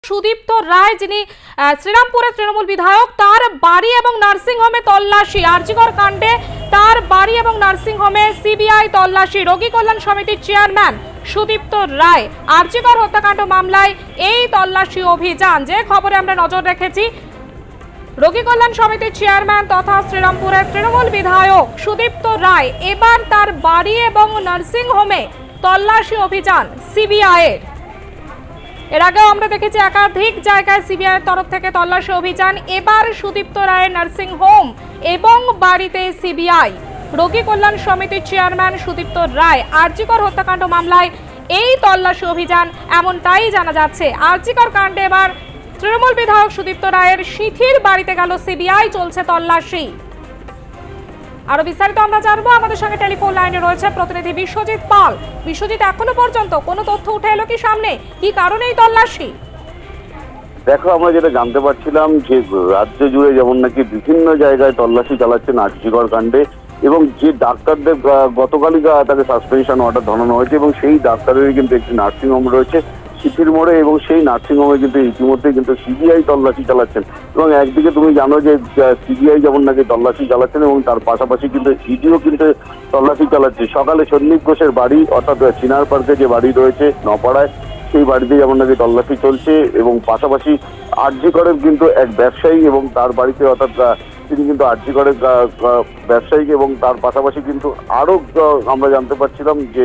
সুদীপ্ত রায়, যিনি শ্রীরামপুরের তৃণমূল বিধায়ক, তার বাড়ি এবং নার্সিংহোমে তল্লাশি। আরজিকর কাণ্ডে তার বাড়ি এবং নার্সিংহোমে সিবিআই তল্লাশি। রোগী কল্যাণ সমিতির চেয়ারম্যান সুদীপ্ত রায়, আরজিকর হত্যাকাণ্ড মামলায় এই তল্লাশি অভিযান। যে খবরে আমরা নজর রেখেছি, রোগী কল্যাণ সমিতির চেয়ারম্যান তথা শ্রীরামপুরের তৃণমূল বিধায়ক সুদীপ্ত রায়, এবার তার বাড়ি এবং নার্সিংহোমে তল্লাশি অভিযান সিবিআইয়ের। এর আগেও আমরা দেখেছি একাধিক জায়গায় সিবিআইয়ের তরফ থেকে তল্লাশি অভিযান। এবার সুদীপ্ত রায়ের নার্সিং হোম এবং বাড়িতে সিবিআই। রোগী কল্যাণ সমিতির চেয়ারম্যান সুদীপ্ত রায়, আরজিকর হত্যাকাণ্ড মামলায় এই তল্লাশি অভিযান, এমনটাই জানা যাচ্ছে। আরজিকর কাণ্ডে এবার তৃণমূল বিধায়ক সুদীপ্ত রায়ের সিথির বাড়িতে গেল সিবিআই, চলছে তল্লাশি। আরো বিস্তারিত আমরা জানবো। আমাদের সঙ্গে টেলিফোন লাইনে রয়েছে প্রতিনিধি বিশ্বজিৎ পাল। বিশ্বজিৎ, এখনো পর্যন্ত কোনো তথ্য উঠে এলো কি সামনে? কি কারণে এই তল্লাশি? দেখো, আমরা যেটা জানতে পারছিলাম যে রাজ্য জুড়ে যেমন নাকি বিভিন্ন জায়গায় তল্লাশি চালাচ্ছেন আরজিকর কাণ্ডে, এবং যে ডাক্তারদের গতকালই তাকে সাসপেনশন অর্ডার ধরানো হয়েছে, এবং সেই ডাক্তারেরই কিন্তু একটি নার্সিংহোম রয়েছে সিথির মোড়ে, এবং সেই নার্সিংহোমে কিন্তু ইতিমধ্যে কিন্তু সিবিআই তল্লাশি চালাচ্ছেন। এবং একদিকে তুমি জানো যে সিবিআই যেমন নাকি তল্লাশি চালাচ্ছেন, এবং তার পাশাপাশি কিন্তু ইডিও কিন্তু তল্লাশি চালাচ্ছে। সকালে সন্দীপ ঘোষের বাড়ি, অর্থাৎ চিনার পার্কে যে বাড়ি রয়েছে নপাড়ায়, সেই বাড়িতে যেমন নাকি তল্লাশি চলছে, এবং পাশাপাশি আরজিকরের কিন্তু এক ব্যবসায়ী এবং তার বাড়িতে, অর্থাৎ তিনি কিন্তু আরজিকরের ব্যবসায়ী, এবং তার পাশাপাশি কিন্তু আরো আমরা জানতে পারছিলাম যে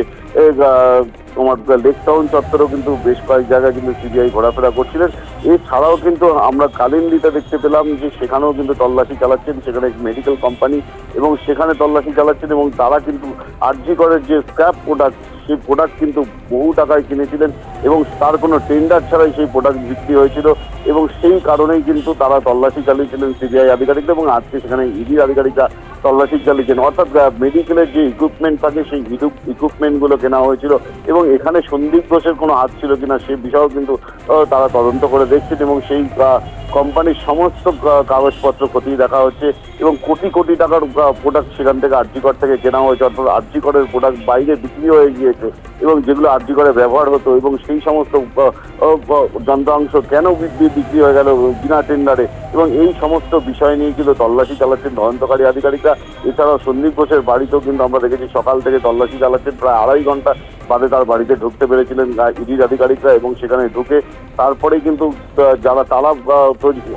তোমার লেক টাউন চত্বরেও কিন্তু বেশ কয়েক জায়গায় কিন্তু সিবিআই ঘোরাফেরা করছিলেন। এছাড়াও কিন্তু আমরা কালিন্দিতে দেখতে পেলাম যে সেখানেও কিন্তু তল্লাশি চালাচ্ছেন, সেখানে মেডিকেল কোম্পানি, এবং সেখানে তল্লাশি চালাচ্ছেন, এবং তারা কিন্তু আরজিকরের যে স্ক্র্যাপ প্রোডাক্ট, সেই প্রোডাক্ট কিন্তু বহু টাকায় কিনেছিলেন, এবং তার কোনো টেন্ডার ছাড়াই সেই প্রোডাক্ট বিক্রি হয়েছিল, এবং সেই কারণেই কিন্তু তারা তল্লাশি চালিয়েছিলেন সিবিআই আধিকারিকরা, এবং আজকে সেখানে ইডি আধিকারিকরা তল্লাশি চালিয়েছেন। অর্থাৎ মেডিকেলের যে ইকুইপমেন্ট থাকে সেই ইকুইপমেন্টগুলো কেনা হয়েছিল, এবং এখানে সন্দীপ ঘোষের কোনো হাত ছিল কিনা সে বিষয়েও কিন্তু তারা তদন্ত করে দেখছেন, এবং সেই কোম্পানির সমস্ত কাগজপত্র খতিয়ে দেখা হচ্ছে, এবং কোটি কোটি টাকার প্রোডাক্ট সেখান থেকে আরজিকর থেকে কেনা হয়েছে। অর্থাৎ আরজিকরের প্রোডাক্ট বাইরে বিক্রি হয়ে গিয়েছে, এবং যেগুলো আরজিকরে ব্যবহার হতো, এবং সেই সমস্ত যন্ত্রাংশ কেন বিক্রি হয়ে গেল বিনা টেন্ডারে, এবং এই সমস্ত বিষয় নিয়ে কিন্তু তল্লাশি চালাচ্ছেন তদন্তকারী আধিকারিকরা। এছাড়াও সন্দীপ ঘোষের বাড়িতেও কিন্তু আমরা দেখেছি সকাল থেকে তল্লাশি চালাচ্ছেন, প্রায় 2.5 ঘন্টা বাদে তার বাড়িতে ঢুকতে পেরেছিলেন ইডির আধিকারিকরা, এবং সেখানে ঢুকে তারপরেই কিন্তু যারা তালা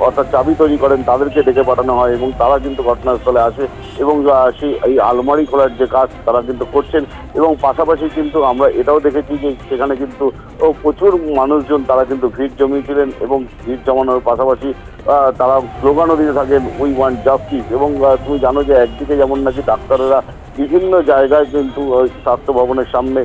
অর্থাৎ চাবি তৈরি করেন তাদেরকে ডেকে পাঠানো হয়, এবং তারা কিন্তু ঘটনাস্থলে আসে, এবং সেই এই আলমারি খোলার যে কাজ তারা কিন্তু করছেন। এবং পাশাপাশি কিন্তু আমরা এটাও দেখেছি যে সেখানে কিন্তু প্রচুর মানুষজন তারা কিন্তু ভিড় জমিয়েছিলেন, এবং ভিড় জমানোর পাশাপাশি তারা স্লোগানও দিতে থাকেন, উই ওয়ান্ট জাস্টিস। এবং তুমি জানো যে একদিকে যেমন নাকি ডাক্তারেরা বিভিন্ন জায়গায় কিন্তু স্বাস্থ্য ভবনের সামনে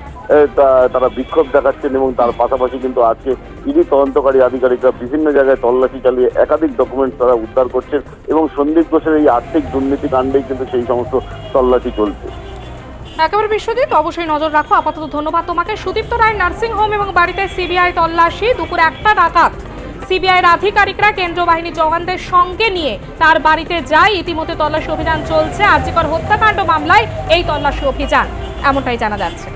তারা বিক্ষোভ দেখাচ্ছেন, এবং তার পাশাপাশি কিন্তু আজকে ইডি তদন্তকারী আধিকারিকরা বিভিন্ন জায়গায় তল্লাশি চালিয়ে একাধিক ডকুমেন্টস তারা উদ্ধার করছেন, এবং সন্দীপ ঘোষের এই আর্থিক দুর্নীতি কাণ্ডেই কিন্তু সেই সমস্ত তল্লাশি চলছে। একেবারে বিশ্বজিৎ, অবশ্যই নজর রাখো। আপাতত ধন্যবাদ তোমাকে। সুদীপ্ত রায় নার্সিং হোম এবং বাড়িতে সিবিআই তল্লাশি। দুপুর 1টা নাগাদ সিবিআইয়ের আধিকারিকরা কেন্দ্রীয় বাহিনী জওয়ানদের সঙ্গে নিয়ে তার বাড়িতে যায়। ইতিমধ্যে তল্লাশি অভিযান চলছে। আরজিকর হত্যাকাণ্ড মামলায় এই তল্লাশি অভিযান, এমনটাই জানা যাচ্ছে।